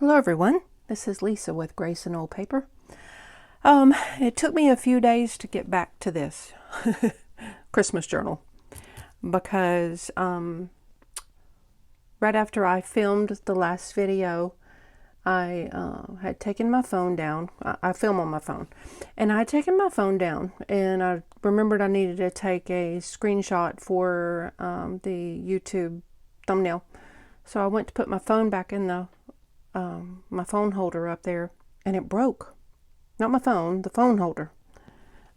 Hello everyone, this is Lisa with Grace and Old Paper. It took me a few days to get back to this Christmas journal because right after I filmed the last video, I had taken my phone down. I film on my phone, and I had taken my phone down, and I remembered I needed to take a screenshot for the YouTube thumbnail. So I went to put my phone back in the my phone holder up there, and it broke. Not my phone, the phone holder.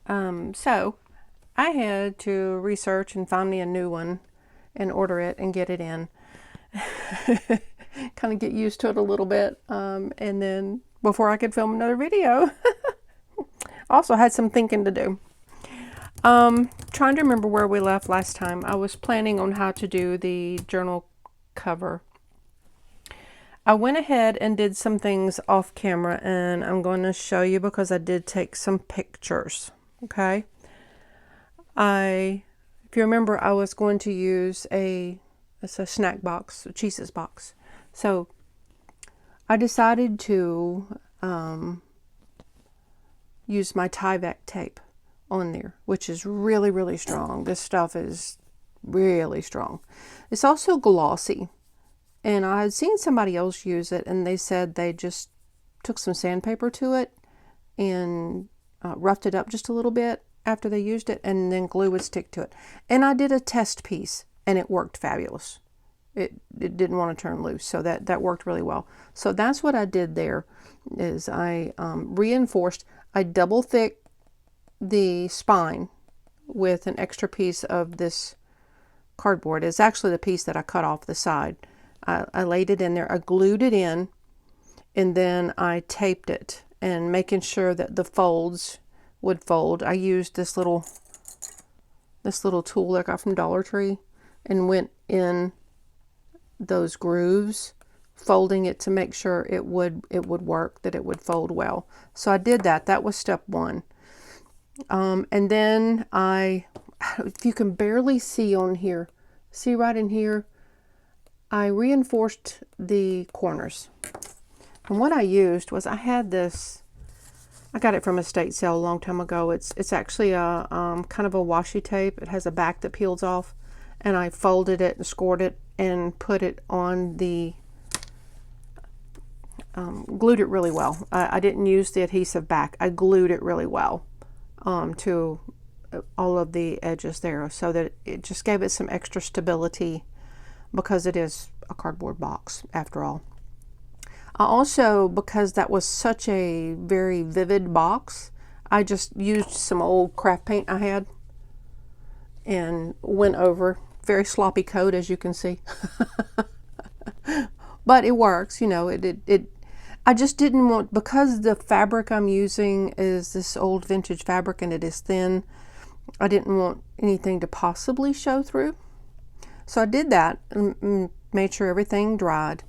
So I had to research and find me a new one and order it and get it in. Kind of get used to it a little bit, and then before I could film another video. Also had some thinking to do. Trying to remember where we left last time. I was planning on how to do the journal cover. I went ahead and did some things off camera, and I'm going to show you because I did take some pictures. Okay. If you remember, I was going to use it's a snack box, a Cheez-Its box. So I decided to use my Tyvek tape on there, which is really, really strong. This stuff is really strong. It's also glossy. And I had seen somebody else use it, and they said they just took some sandpaper to it and roughed it up just a little bit after they used it, and then glue would stick to it. And I did a test piece, and it worked fabulous. It didn't want to turn loose, so that worked really well. So that's what I did there, is I reinforced. I double thick the spine with an extra piece of this cardboard. It's actually the piece that I cut off the side. I laid it in there, I glued it in, and then I taped it, and making sure that the folds would fold. I used this little tool I got from Dollar Tree and went in those grooves, folding it to make sure it would work, that it would fold well. So I did that. That was step one. And then if you can barely see on here, see right in here, I reinforced the corners. And what I used was, I had this, I got it from a estate sale a long time ago. It's actually a kind of a washi tape. It has a back that peels off, and I folded it and scored it and put it on the, glued it really well. I didn't use the adhesive back. I glued it really well to all of the edges there, so that it just gave it some extra stability, because it is a cardboard box after all. I also, because that was such a very vivid box, I just used some old craft paint I had and went over. Very sloppy coat, as you can see. But it works, you know. I just didn't want, because the fabric I'm using is this old vintage fabric and it is thin, I didn't want anything to possibly show through. So I did that and made sure everything dried.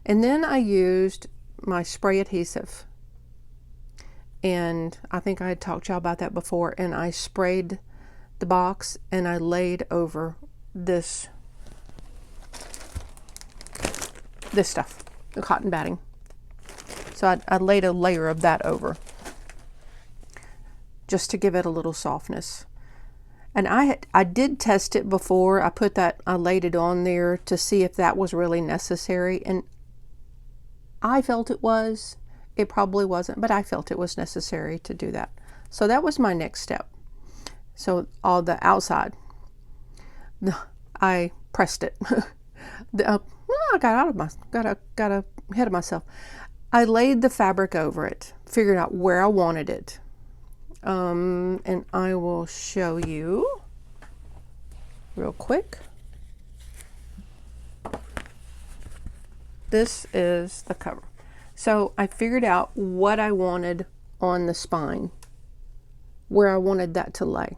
And then I used my spray adhesive. And I think I had talked to y'all about that before. And I sprayed the box, and I laid over this stuff, the cotton batting. So I laid a layer of that over, just to give it a little softness. And I did test it before. I laid it on there to see if that was really necessary. And I felt it was. It probably wasn't, but I felt it was necessary to do that. So that was my next step. So all the outside, I pressed it. I got ahead of myself. I laid the fabric over it, figured out where I wanted it. And I will show you real quick. This is the cover. So I figured out what I wanted on the spine, where I wanted that to lay.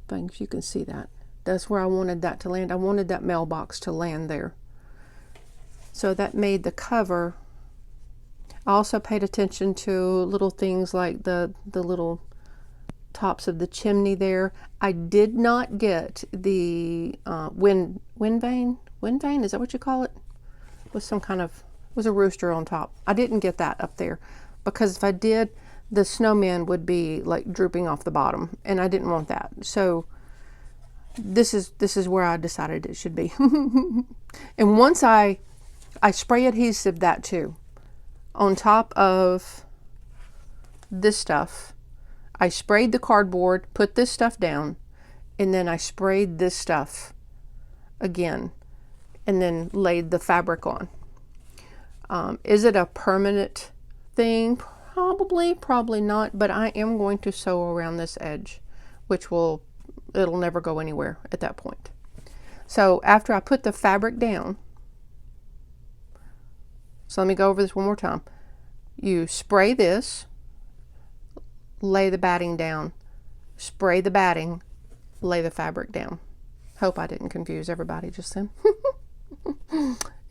If you can see that. That's where I wanted that to land. I wanted that mailbox to land there. So that made the cover. I also paid attention to little things like the little tops of the chimney there. I did not get the wind vane. Wind vane, is that what you call it? with some kind of, was a rooster on top. I didn't get that up there because if I did, the snowman would be like drooping off the bottom, and I didn't want that. So this is where I decided it should be. And once I spray adhesive that too on top of this stuff. I sprayed the cardboard, put this stuff down, and then I sprayed this stuff again, and then laid the fabric on. Is it a permanent thing? Probably not, but I am going to sew around this edge, which it'll never go anywhere at that point. So after I put the fabric down, so let me go over this one more time. You spray this, lay the batting down, spray the batting, lay the fabric down. Hope I didn't confuse everybody just then.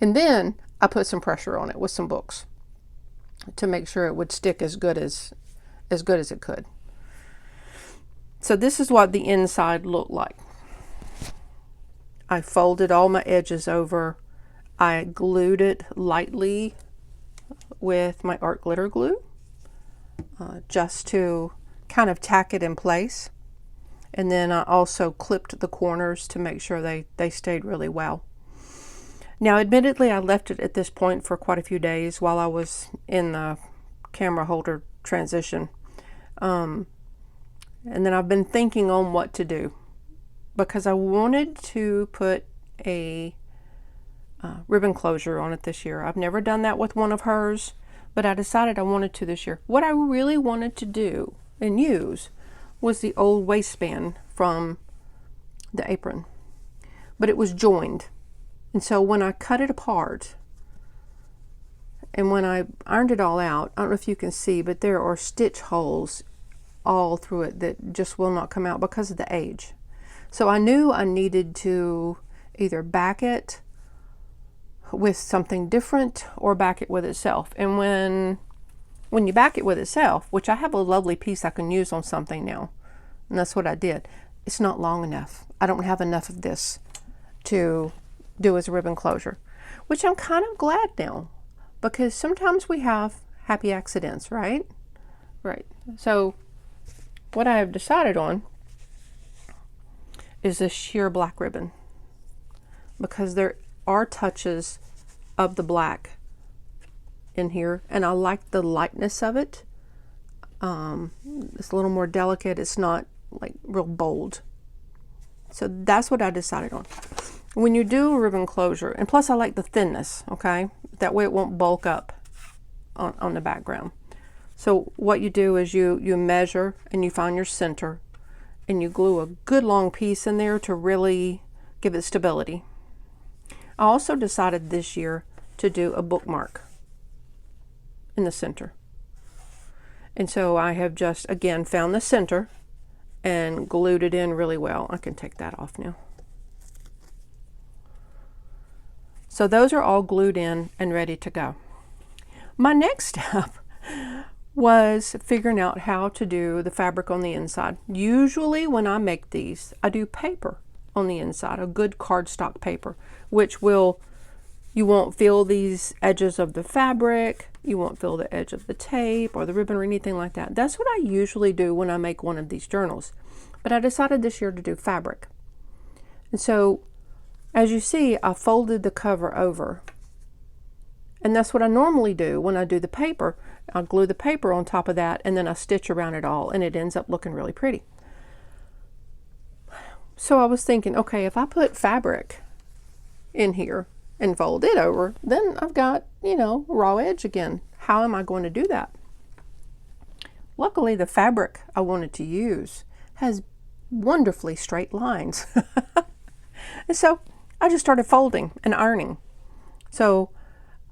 And then I put some pressure on it with some books to make sure it would stick as good as it could. So this is what the inside looked like. I folded all my edges over. I glued it lightly with my art glitter glue, just to kind of tack it in place. And then I also clipped the corners to make sure they stayed really well. Now, admittedly, I left it at this point for quite a few days while I was in the camera holder transition. And then I've been thinking on what to do, because I wanted to put a ribbon closure on it this year. I've never done that with one of hers, but I decided I wanted to this year. What I really wanted to do and use was the old waistband from the apron, but it was joined. And so when I cut it apart and when I ironed it all out, I don't know if you can see, but there are stitch holes all through it that just will not come out because of the age. So I knew I needed to either back it with something different or back it with itself. And when you back it with itself, which I have a lovely piece I can use on something now, and that's what I did, it's not long enough. I don't have enough of this to do as a ribbon closure, which I'm kind of glad now, because sometimes we have happy accidents, right? Right. So what I have decided on is this sheer black ribbon, because there are touches of the black in here, and I like the lightness of it. It's a little more delicate. It's not like real bold. So that's what I decided on. When you do a ribbon closure, and plus I like the thinness, okay? That way it won't bulk up on the background. So what you do is you measure and you find your center, and you glue a good long piece in there to really give it stability. I also decided this year to do a bookmark in the center. And so I have just, again, found the center and glued it in really well. I can take that off now. So those are all glued in and ready to go. My next step was figuring out how to do the fabric on the inside. Usually when I make these, I do paper on the inside, a good cardstock paper, which you won't feel these edges of the fabric, you won't feel the edge of the tape or the ribbon or anything like that. That's what I usually do when I make one of these journals. But I decided this year to do fabric. And so, as you see, I folded the cover over. And that's what I normally do when I do the paper. I'll glue the paper on top of that, and then I stitch around it all, and it ends up looking really pretty. So I was thinking, okay, if I put fabric in here and fold it over, then I've got, raw edge again. How am I going to do that? Luckily, the fabric I wanted to use has wonderfully straight lines. And so I just started folding and ironing. So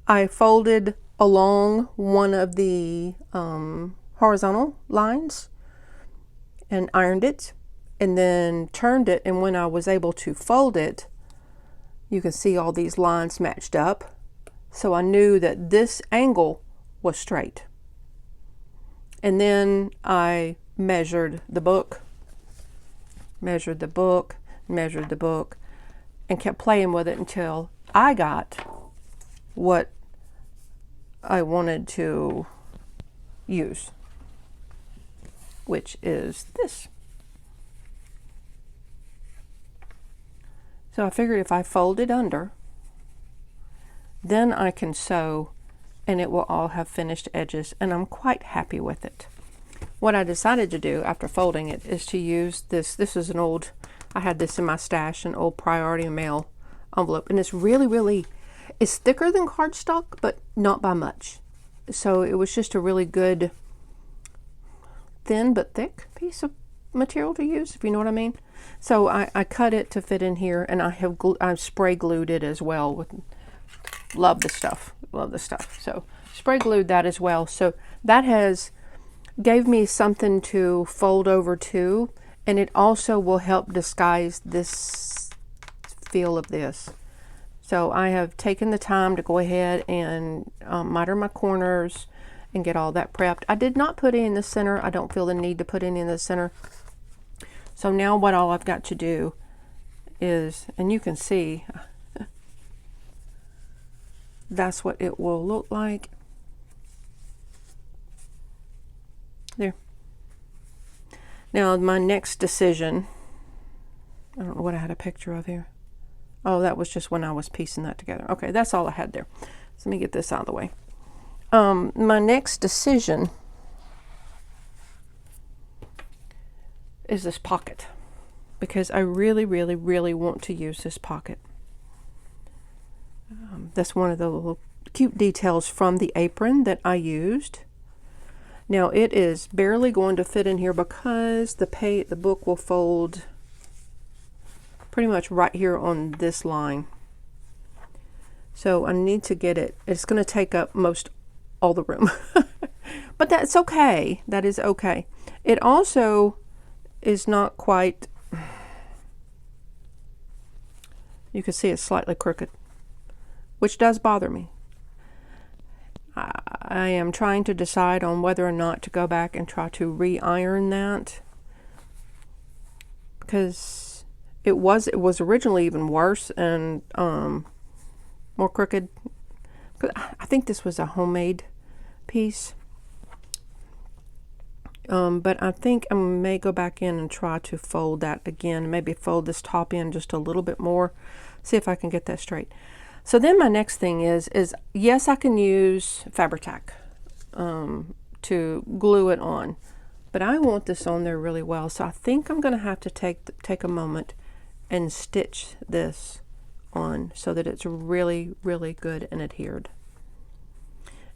I folded along one of the horizontal lines and ironed it, and then turned it, and when I was able to fold it, you can see all these lines matched up. So I knew that this angle was straight. And then I measured the book, and kept playing with it until I got what I wanted to use, which is this. So I figured if I fold it under, then I can sew and it will all have finished edges, and I'm quite happy with it. What I decided to do after folding it is to use this. This is an old, I had this in my stash, an old Priority Mail envelope, and it's really, it's thicker than cardstock, but not by much. So it was just a really good, thin but thick piece of material to use, if you know what I mean. So I cut it to fit in here, and I've spray glued it as well. Love the stuff. So spray glued that as well. So that gave me something to fold over to, and it also will help disguise this feel of this. So I have taken the time to go ahead and miter my corners and get all that prepped. I did not put it in the center. I don't feel the need to put it in the center. So now what all I've got to do is, and you can see, that's what it will look like. There. Now my next decision, I don't know what I had a picture of here. Oh, that was just when I was piecing that together. Okay, that's all I had there. So let me get this out of the way. My next decision is this pocket, because I really want to use this pocket. That's one of the little cute details from the apron that I used. Now it is barely going to fit in here because the book will fold pretty much right here on this line. So I need to get it. It's going to take up most all the room. But that's okay. That is okay. It also is not quite, you can see it's slightly crooked, which does bother me. I am trying to decide on whether or not to go back and try to re-iron that, because it was originally even worse and more crooked. I think this was a homemade piece, but I think I may go back in and try to fold that again, maybe fold this top in just a little bit more, see if I can get that straight. So then my next thing is yes, I can use Fabri-Tac to glue it on, but I want this on there really well. So I think I'm going to have to take a moment and stitch this on so that it's really good and adhered.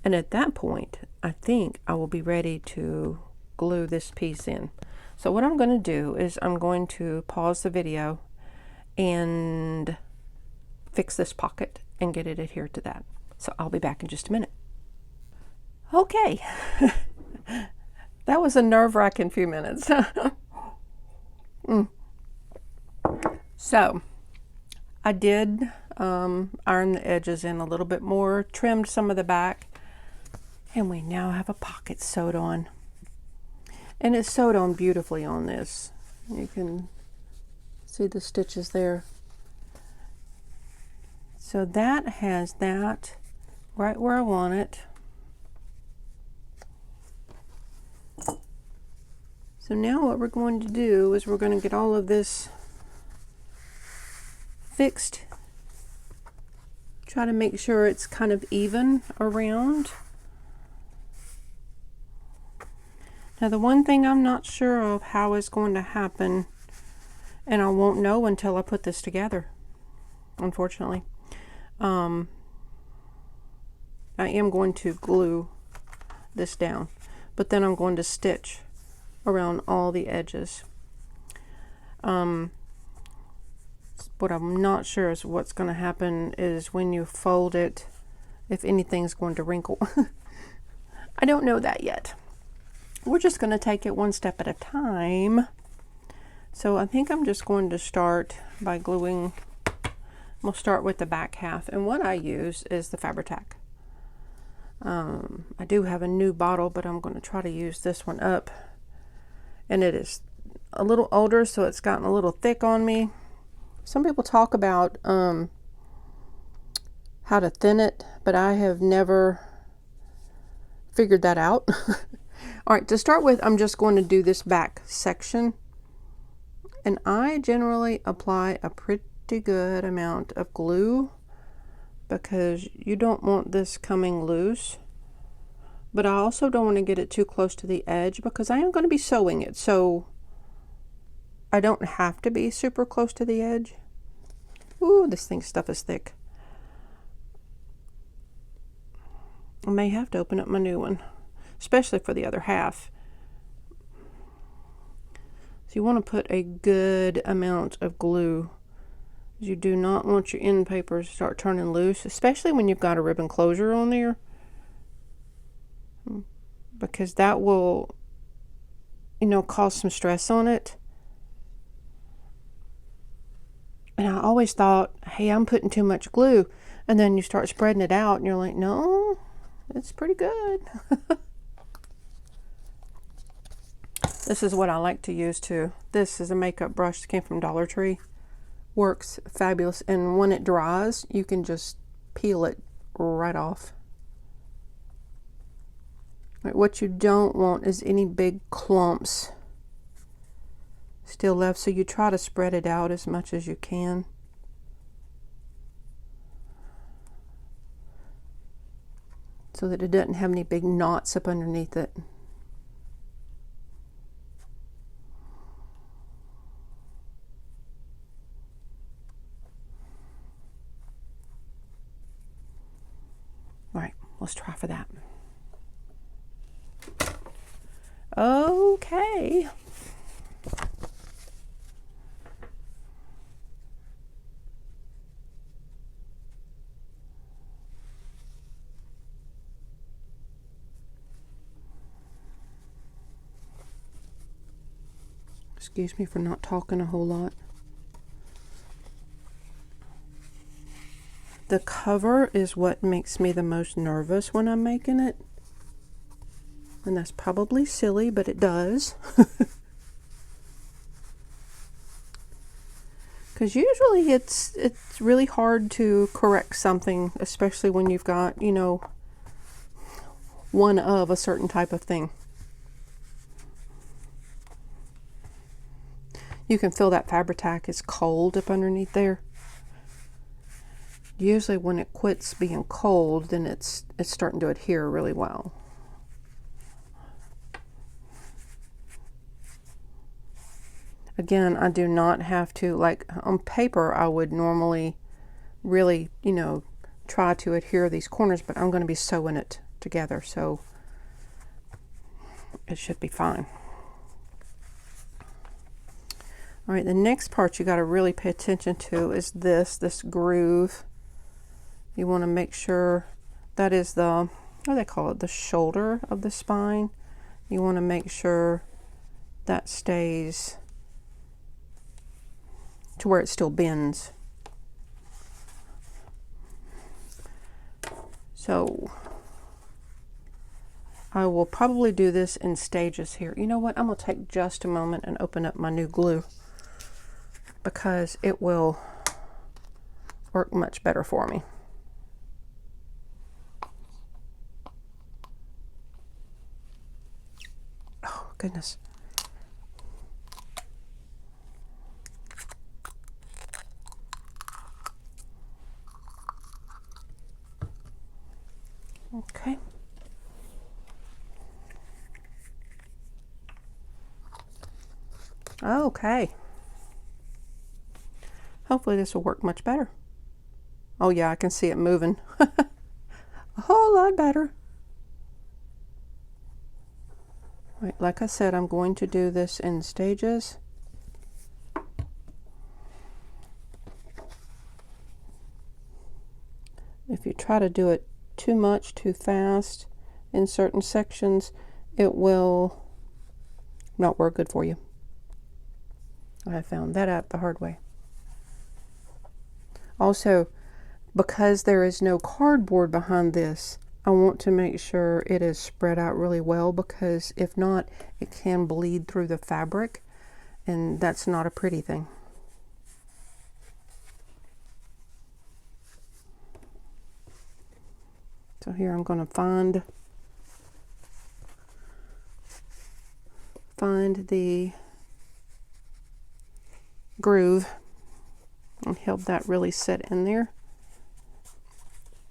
And at that point, I think I will be ready to glue this piece in. So what I'm going to do is I'm going to pause the video and fix this pocket and get it adhered to that. So I'll be back in just a minute. Okay. That was a nerve-wracking few minutes. So I did iron the edges in a little bit more, trimmed some of the back, and we now have a pocket sewed on. And it's sewed on beautifully on this. You can see the stitches there. So that has that right where I want it. So now what we're going to do is we're going to get all of this fixed. Try to make sure it's kind of even around. Now the one thing I'm not sure of how it's going to happen, and I won't know until I put this together, unfortunately. I am going to glue this down, but then I'm going to stitch around all the edges. What I'm not sure is what's going to happen is when you fold it, if anything's going to wrinkle. I don't know that yet. We're just going to take it one step at a time. So I think I'm just going to start by gluing. We'll start with the back half, and what I use is the Fabri-Tac. I do have a new bottle, but I'm going to try to use this one up, and it is a little older, so it's gotten a little thick on me. Some people talk about how to thin it, but I have never figured that out. All right, to start with, I'm just going to do this back section. And I generally apply a pretty good amount of glue because you don't want this coming loose. But I also don't want to get it too close to the edge because I am going to be sewing it. So I don't have to be super close to the edge. Ooh, this stuff is thick. I may have to open up my new one, especially for the other half. So you want to put a good amount of glue. You do not want your end papers to start turning loose, especially when you've got a ribbon closure on there, because that will, cause some stress on it. And I always thought, hey, I'm putting too much glue. And then you start spreading it out and you're like, no, it's pretty good. This is what I like to use too. This is a makeup brush that came from Dollar Tree. Works fabulous. And when it dries, you can just peel it right off. What you don't want is any big clumps still left, so you try to spread it out as much as you can. So that it doesn't have any big knots up underneath it. All right, let's try for that. Okay. Excuse me for not talking a whole lot. The cover is what makes me the most nervous when I'm making it. And that's probably silly, but it does. Because usually it's really hard to correct something, especially when you've got, one of a certain type of thing. You can feel that Fabri-Tac is cold up underneath there. Usually when it quits being cold, then it's starting to adhere really well. Again, I do not have to, like on paper, I would normally really, try to adhere these corners, but I'm going to be sewing it together, so it should be fine. All right, the next part you got to really pay attention to is this groove. You want to make sure that is the, what do they call it, the shoulder of the spine. You want to make sure that stays to where it still bends. So I will probably do this in stages here. You know what? I'm going to take just a moment and open up my new glue because it will work much better for me. Oh, goodness. Okay. Okay. Hopefully this will work much better. Oh yeah, I can see it moving. A whole lot better. Right, like I said, I'm going to do this in stages. If you try to do it too much, too fast in certain sections, it will not work good for you. I found that out the hard way. Also, because there is no cardboard behind this, I want to make sure it is spread out really well, because if not, it can bleed through the fabric, and that's not a pretty thing. So here I'm going to find the groove and help that really sit in there.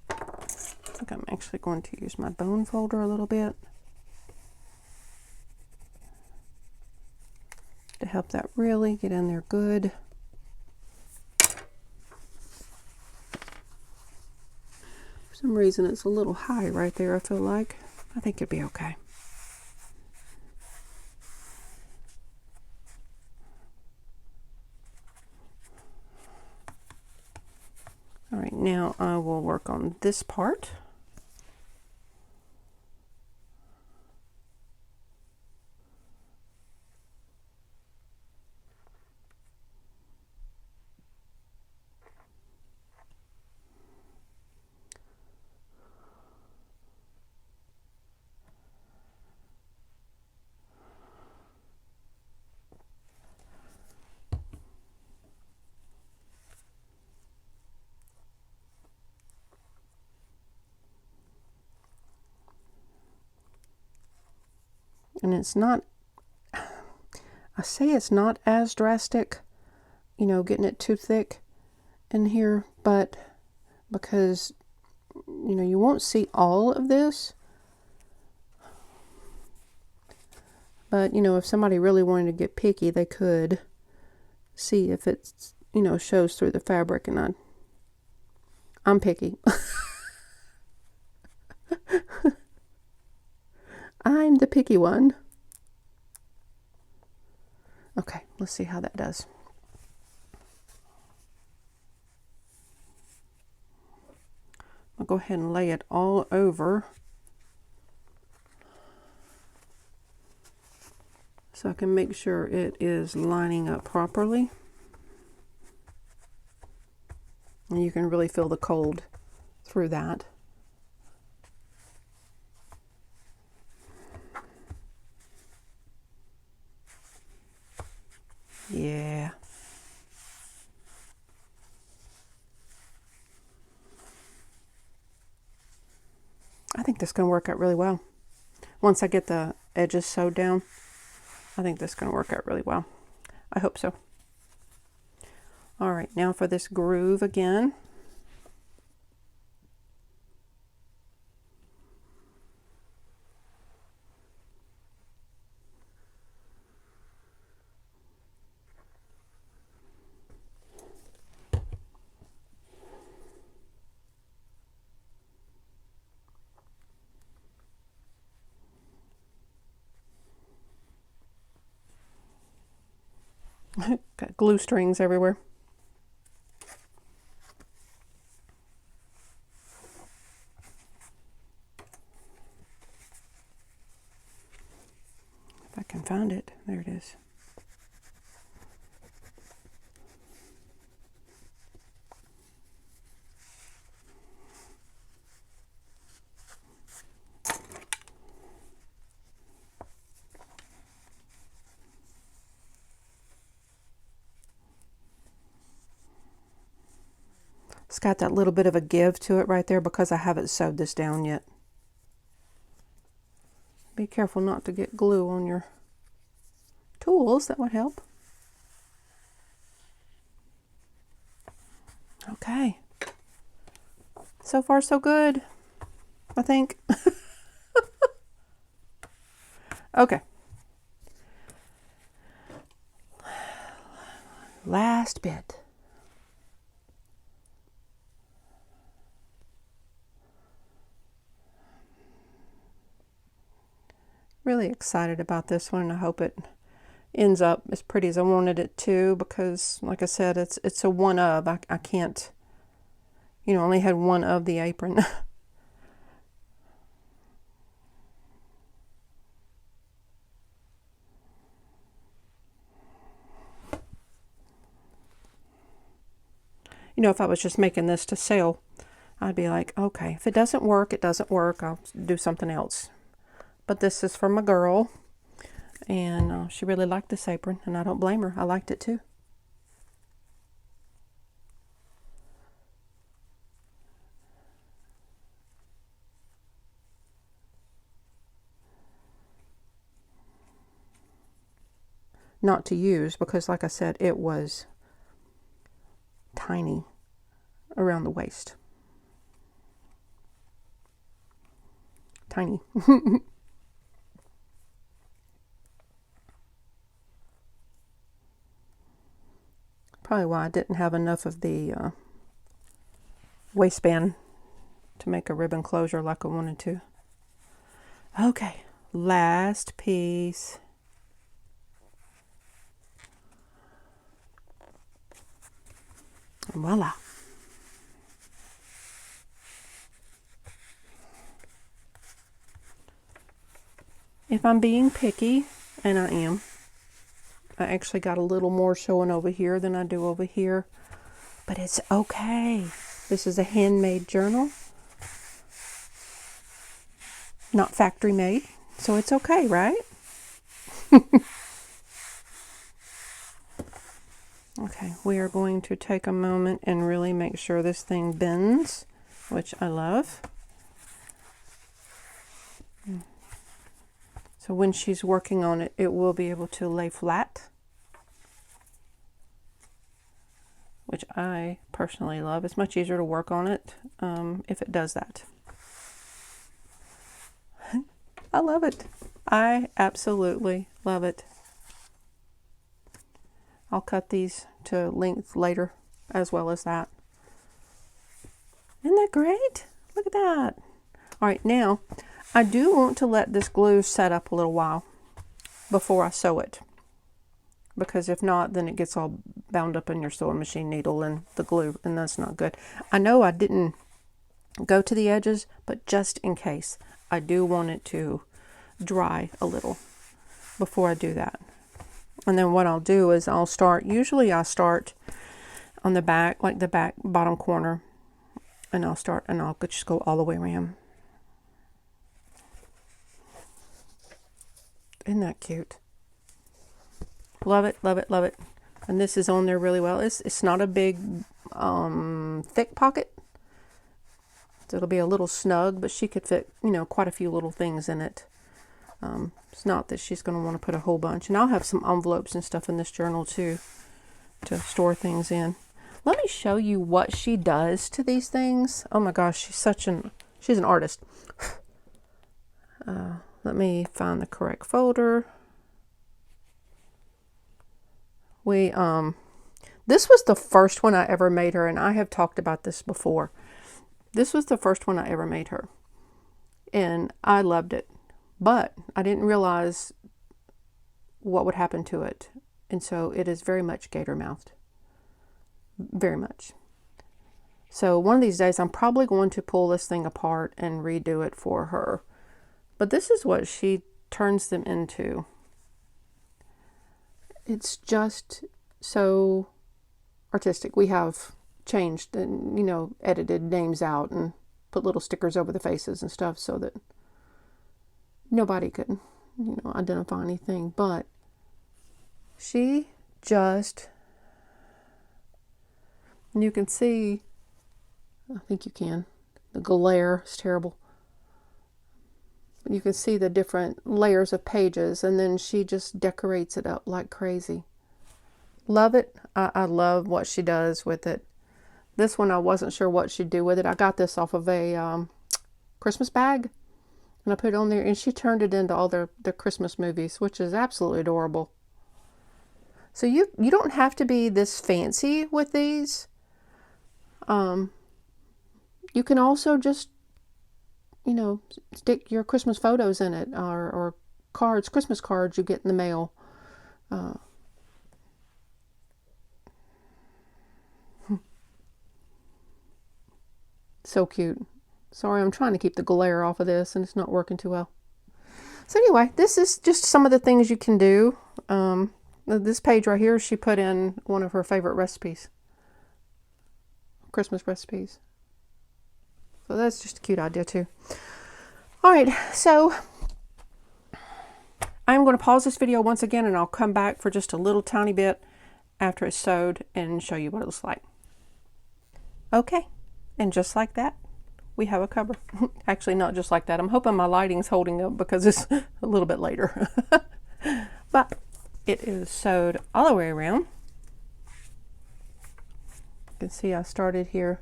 I think I'm actually going to use my bone folder a little bit to help that really get in there good. For some reason it's a little high right there, I feel like. I think it'd be okay. All right, now I will work on this part. And it's not, I say it's not as drastic, you know, getting it too thick in here, but because, you know, you won't see all of this. But, you know, if somebody really wanted to get picky, they could see if it's, you know, shows through the fabric, and I'm picky. I'm the picky one. Okay, let's see how that does. I'll go ahead and lay it all over so I can make sure it is lining up properly. And you can really feel the cold through that. Yeah. I think this is going to work out really well. Once I get the edges sewed down, I think this is going to work out really well. I hope so. All right, now for this groove again. Got glue strings everywhere. If I can find it, there it is. It's got that little bit of a give to it right there because I haven't sewed this down yet. Be careful not to get glue on your tools. That would help. Okay. So far, so good, I think. Okay. Last bit. Really excited about this one, and I hope it ends up as pretty as I wanted it to, because like I said, it's a one of. I can't, you know, only had one of the apron. You know, if I was just making this to sell, I'd be like, okay, if it doesn't work, it doesn't work. I'll do something else. But this is from a girl, and she really liked this apron, and I don't blame her. I liked it too. not to use because, like I said, it was tiny around the waist. Tiny. Probably why I didn't have enough of the waistband to make a ribbon closure like I wanted to. Okay, last piece. Voila. If I'm being picky, and I am, I actually got a little more showing over here than I do over here, but it's okay. This is a handmade journal, not factory made, so it's okay, right? Okay, we are going to take a moment and really make sure this thing bends, which I love. So when she's working on it, it will be able to lay flat, which I personally love. It's much easier to work on it if it does that. I love it. I absolutely love it. I'll cut these to length later as well as that. Isn't that great? Look at that. All right, now I do want to let this glue set up a little while before I sew it, because if not, then it gets all bound up in your sewing machine needle and the glue, and that's not good. I know I didn't go to the edges, but just in case, I do want it to dry a little before I do that. And then what I'll do is I'll start, usually I start on the back, like the back bottom corner, and I'll just go all the way around. Isn't that cute? Love it, love it, love it. And this is on there really well. It's not a big, thick pocket. So it'll be a little snug, but she could fit, you know, quite a few little things in it. It's not that she's going to want to put a whole bunch. And I'll have some envelopes and stuff in this journal too, to store things in. Let me show you what she does to these things. Oh my gosh, she's an artist. Let me find the correct folder. This was the first one I ever made her, and I have talked about this before. This was the first one I ever made her, and I loved it, but I didn't realize what would happen to it, and so it is very much gator-mouthed, very much. So one of these days I'm probably going to pull this thing apart and redo it for her, but this is what she turns them into. It's just so artistic. We have changed and, you know, edited names out and put little stickers over the faces and stuff so that nobody could, you know, identify anything. But she just, and you can see, I think you can, the glare is terrible. You can see the different layers of pages, and then she just decorates it up like crazy. Love it. I love what she does with it. This one I wasn't sure what she'd do with it. I got this off of a Christmas bag, and I put it on there, and she turned it into all their Christmas movies, which is absolutely adorable. So you don't have to be this fancy with these. You can also just, you know, stick your Christmas photos in it, or cards, Christmas cards you get in the mail. So cute. Sorry, I'm trying to keep the glare off of this, and it's not working too well. So anyway, this is just some of the things you can do. This page right here, she put in one of her favorite recipes. Christmas recipes. So that's just a cute idea too. All right, so I'm going to pause this video once again, and I'll come back for just a little tiny bit after it's sewed and show you what it looks like. Okay, and just like that, we have a cover. Actually, not just like that. I'm hoping my lighting's holding up because it's a little bit later. But it is sewed all the way around. You can see I started here,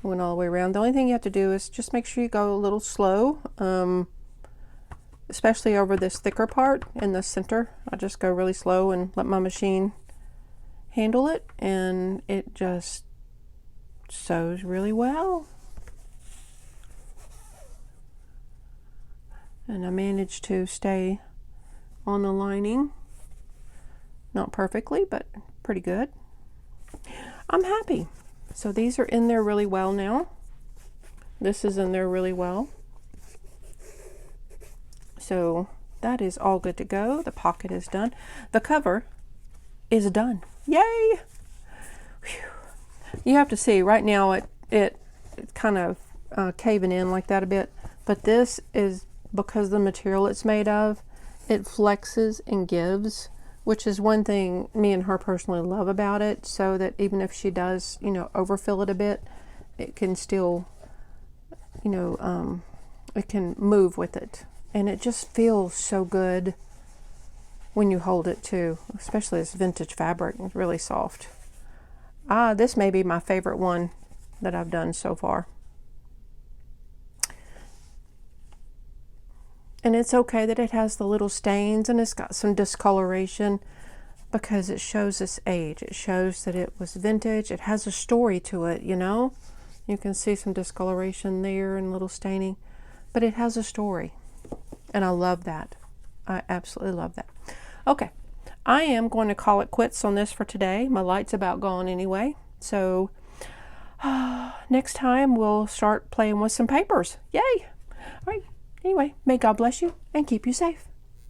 went all the way around. The only thing you have to do is just make sure you go a little slow, especially over this thicker part in the center. I just go really slow and let my machine handle it, and it just sews really well. And I managed to stay on the lining. Not perfectly, but pretty good. I'm happy. So these are in there really well now. This is in there really well. So that is all good to go. The pocket is done. The cover is done. Yay! Whew. You have to see right now it's kind of caving in like that a bit, but this is because the material it's made of, it flexes and gives, which is one thing me and her personally love about it, so that even if she does, you know, overfill it a bit, it can still, you know, it can move with it. And it just feels so good when you hold it too, especially this vintage fabric. It's really soft. This may be my favorite one that I've done so far. And it's okay that it has the little stains and it's got some discoloration, because it shows its age. It shows that it was vintage. It has a story to it, you know. You can see some discoloration there and little staining, but it has a story. And I love that. I absolutely love that. Okay, I am going to call it quits on this for today. My light's about gone anyway. So next time we'll start playing with some papers. Yay! All right. Anyway, may God bless you and keep you safe.